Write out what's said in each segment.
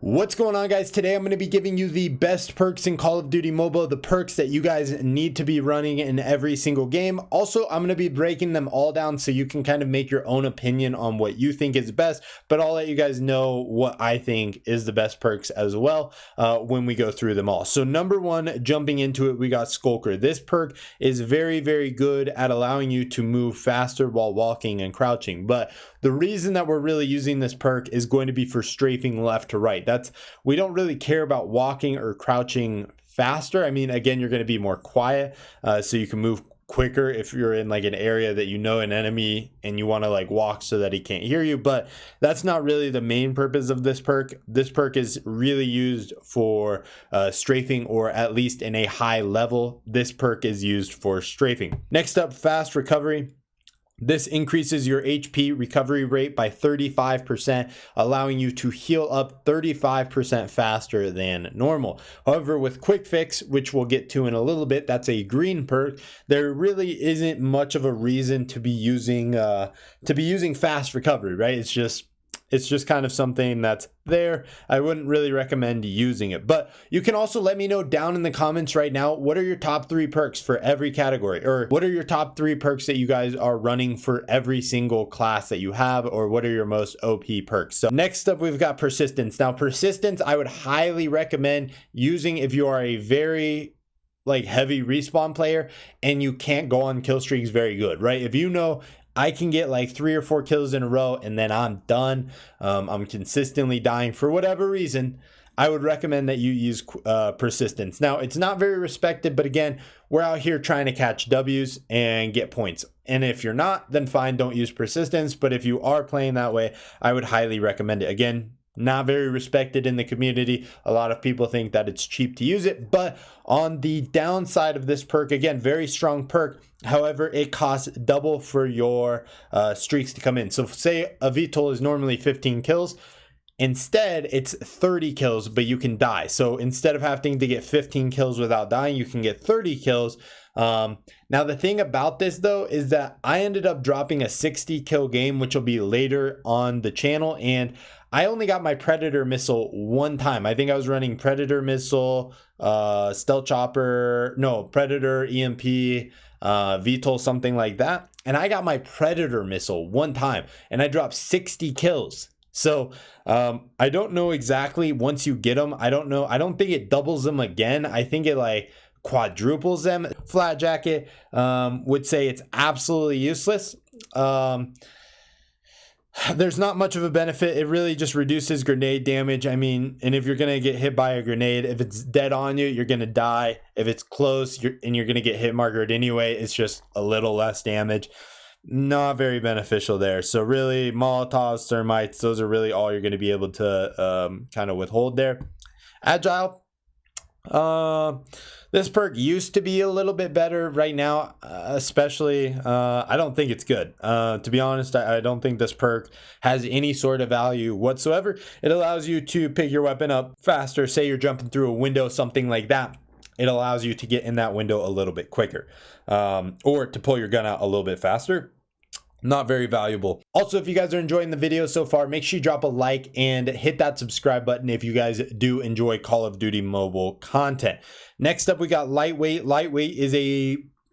What's going on, guys? Today I'm going to be giving you the best perks in Call of Duty Mobile, the perks that you guys need to be running in every single game. Also, I'm going to be breaking them all down so you can kind of make your own opinion on what you think is best, but I'll let you guys know what I think is the best perks as well when we go through them all. So number one, jumping into it, we got Skulker. This perk is very, very good at allowing you to move faster while walking and crouching, but the reason that we're really using this perk is going to be for strafing left to right. We don't really care about walking or crouching faster. I mean, again, you're going to be more quiet, so you can move quicker if you're in like an area that you know an enemy and you want to like walk so that he can't hear you, but that's not really the main purpose of this perk. This perk is really used for strafing, or at least in a high level, this perk is used for strafing. Next up, fast recovery. This increases your HP recovery rate by 35%, allowing you to heal up 35% faster than normal. However, with quickfix, which we'll get to in a little bit, that's a green perk. There really isn't much of a reason to be using fast recovery, right? It's just kind of something that's there. I wouldn't really recommend using it, but you can also let me know down in the comments right now, what are your top 3 perks for every category, or what are your top 3 perks that you guys are running for every single class that you have, or what are your most OP perks? So next up, we've got persistence. Now persistence, I would highly recommend using if you are a very heavy respawn player and you can't go on kill streaks very good, right? If you know I can get like 3 or 4 kills in a row and then I'm done, I'm consistently dying for whatever reason, I would recommend that you use persistence. Now, it's not very respected, but again, we're out here trying to catch W's and get points. And if you're not, then fine, don't use persistence. But if you are playing that way, I would highly recommend it. Again, not very respected in the community. A lot of people think that it's cheap to use it, but on the downside of this perk, again, very strong perk. However, it costs double for your streaks to come in. So say a VTOL is normally 15 kills. Instead, it's 30 kills, but you can die. So instead of having to get 15 kills without dying, you can get 30 kills. Now, the thing about this, though, is that I ended up dropping a 60 kill game, which will be later on the channel. And I only got my Predator missile one time. I think I was running Predator missile, stealth chopper, no, Predator, EMP, VTOL, something like that. And I got my Predator missile one time and I dropped 60 kills. So I don't know exactly once you get them. I don't know. I don't think it doubles them again. I think it like quadruples them. Flat jacket would say it's absolutely useless. There's not much of a benefit. It really just reduces grenade damage. I mean, and if you're going to get hit by a grenade, if it's dead on you, you're going to die. If it's close and you're going to get hit markered anyway, it's just a little less damage. Not very beneficial there. So really, Molotovs, thermites, those are really all you're going to be able to kind of withhold there. Agile. This perk used to be a little bit better. Right now, especially, I don't think it's good. To be honest, I don't think this perk has any sort of value whatsoever. It allows you to pick your weapon up faster. Say you're jumping through a window, something like that. It allows you to get in that window a little bit quicker, or to pull your gun out a little bit faster. Not very valuable. Also, if you guys are enjoying the video so far, make sure you drop a like and hit that subscribe button if you guys do enjoy Call of Duty Mobile content. Next up, we got lightweight. Lightweight is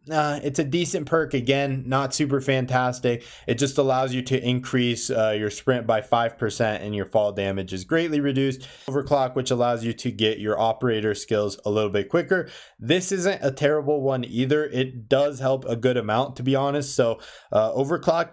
it's a decent perk. Again, not super fantastic. It just allows you to increase your sprint by 5% and your fall damage is greatly reduced. Overclock, which allows you to get your operator skills a little bit quicker. This isn't a terrible one either. It does help a good amount, to be honest. So Overclock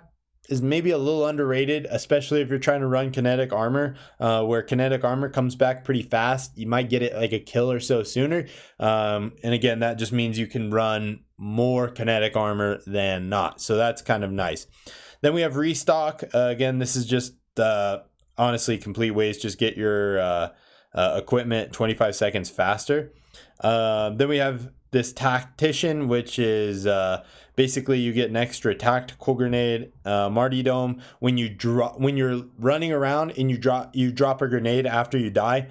is maybe a little underrated, especially if you're trying to run kinetic armor, where kinetic armor comes back pretty fast. You might get it like a kill or so sooner. And again, that just means you can run more kinetic armor than not. So that's kind of nice. Then we have Restock. Again, this is just honestly complete ways just get your equipment 25 seconds faster. Then we have this Tactician, which is basically you get an extra tactical grenade, martyrdom. When you're running around and you drop a grenade after you die,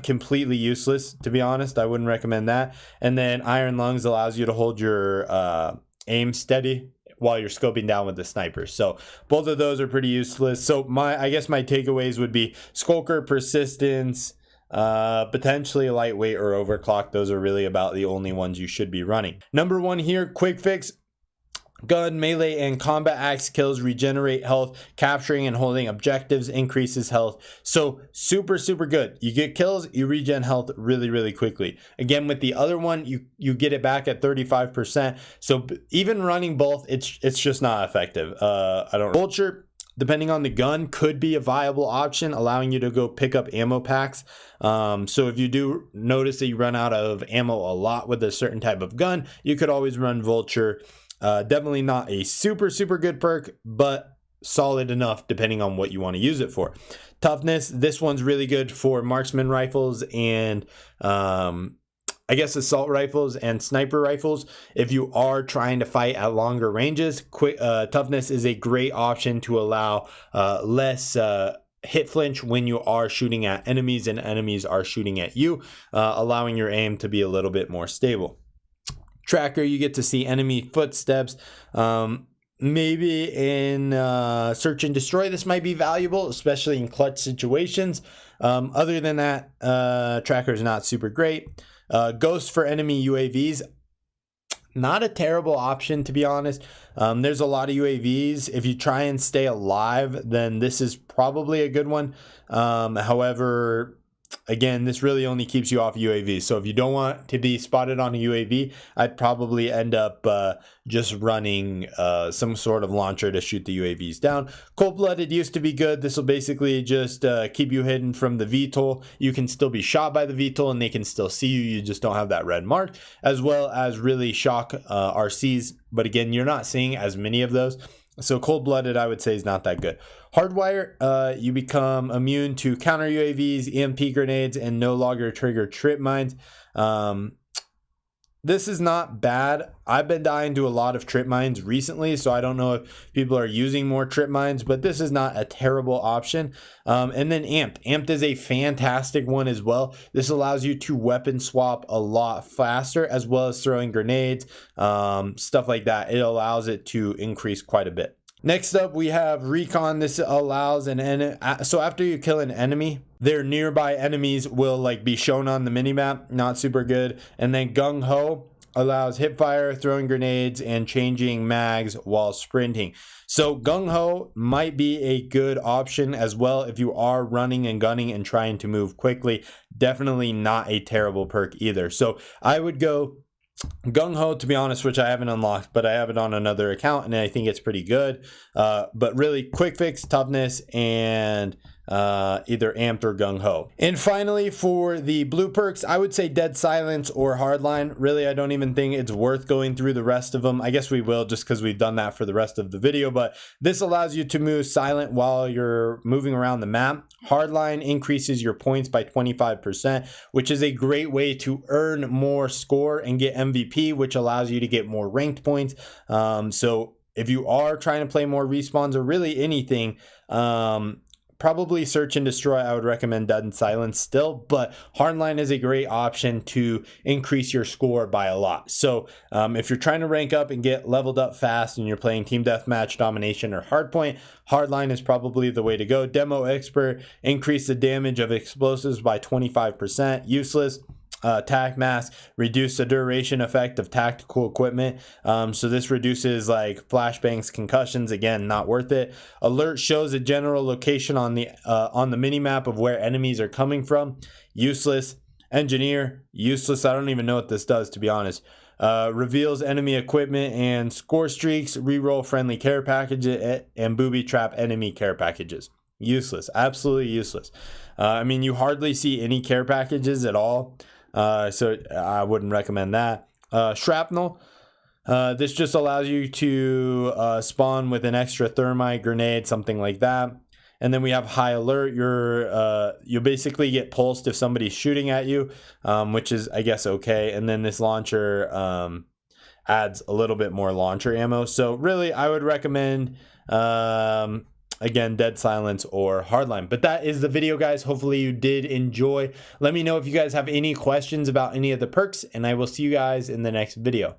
completely useless, to be honest. I wouldn't recommend that. And then Iron Lungs allows you to hold your aim steady while you're scoping down with the sniper. So both of those are pretty useless. So I guess my takeaways would be Skulker, persistence, potentially lightweight or overclock. Those are really about the only ones you should be running. Number 1 here, quick fix. Gun, melee, and combat axe kills regenerate health. Capturing and holding objectives increases health. So super good. You get kills, you regen health really quickly. Again, with the other one, you get it back at 35%. So even running both, it's just not effective. I don't know. Vulture, depending on the gun, could be a viable option, allowing you to go pick up ammo packs. So if you do notice that you run out of ammo a lot with a certain type of gun, you could always run Vulture. Definitely not a super good perk, but solid enough depending on what you want to use it for. Toughness, this one's really good for marksman rifles and I guess assault rifles and sniper rifles. If you are trying to fight at longer ranges, toughness is a great option to allow less hit flinch when you are shooting at enemies and enemies are shooting at you, allowing your aim to be a little bit more stable. Tracker, you get to see enemy footsteps. Maybe in search and destroy, this might be valuable, especially in clutch situations. Other than that, tracker is not super great. Ghost for enemy UAVs, not a terrible option, to be honest. There's a lot of UAVs. If you try and stay alive, then this is probably a good one. However, again, this really only keeps you off UAVs. So if you don't want to be spotted on a UAV, I'd probably end up just running some sort of launcher to shoot the UAVs down. Cold-blooded used to be good. This will basically just keep you hidden from the VTOL. You can still be shot by the VTOL and they can still see you. You just don't have that red mark, as well as really shock RCs. But again, you're not seeing as many of those. So cold-blooded, I would say, is not that good. Hardwire, you become immune to counter UAVs, EMP grenades, and no longer trigger trip mines. This is not bad. I've been dying to a lot of trip mines recently, so I don't know if people are using more trip mines, but this is not a terrible option. And then Amped. Amped is a fantastic one as well. This allows you to weapon swap a lot faster, as well as throwing grenades, stuff like that. It allows it to increase quite a bit. Next up, we have Recon. This allows so after you kill an enemy, their nearby enemies will be shown on the minimap. Not super good. And then Gung-Ho allows hipfire, throwing grenades, and changing mags while sprinting. So Gung-Ho might be a good option as well if you are running and gunning and trying to move quickly. Definitely not a terrible perk either. So I would go Gung-Ho, to be honest, which I haven't unlocked, but I have it on another account and I think it's pretty good. But really, quick fix, toughness, and either Amped or Gung-Ho. And finally, for the blue perks, I would say Dead Silence or Hardline. Really, I don't even think it's worth going through the rest of them. I guess we will, just because we've done that for the rest of the video, but this allows you to move silent while you're moving around the map. Hardline increases your points by 25%, which is a great way to earn more score and get MVP, which allows you to get more ranked points. So if you are trying to play more respawns or really anything, probably search and destroy. I would recommend Dead Silence still, but Hardline is a great option to increase your score by a lot. So if you're trying to rank up and get leveled up fast and you're playing team deathmatch, domination, or hardpoint, Hardline is probably the way to go. Demo Expert, increase the damage of explosives by 25%. Useless. Tac mask, reduce the duration effect of tactical equipment. So this reduces flashbangs, concussions. Again, not worth it. Alert shows a general location on the mini map of where enemies are coming from. Useless. Engineer, useless. I don't even know what this does, to be honest. Reveals enemy equipment and score streaks. Reroll friendly care packages and booby trap enemy care packages. Useless. Absolutely useless. I mean, you hardly see any care packages at all. So I wouldn't recommend that. Shrapnel. This just allows you to spawn with an extra thermite grenade, something like that. And then we have High Alert. You basically get pulsed if somebody's shooting at you, which is, I guess, okay. And then this launcher adds a little bit more launcher ammo. So really, I would recommend again, Dead Silence or Hardline. But that is the video, guys. Hopefully you did enjoy. Let me know if you guys have any questions about any of the perks, and I will see you guys in the next video.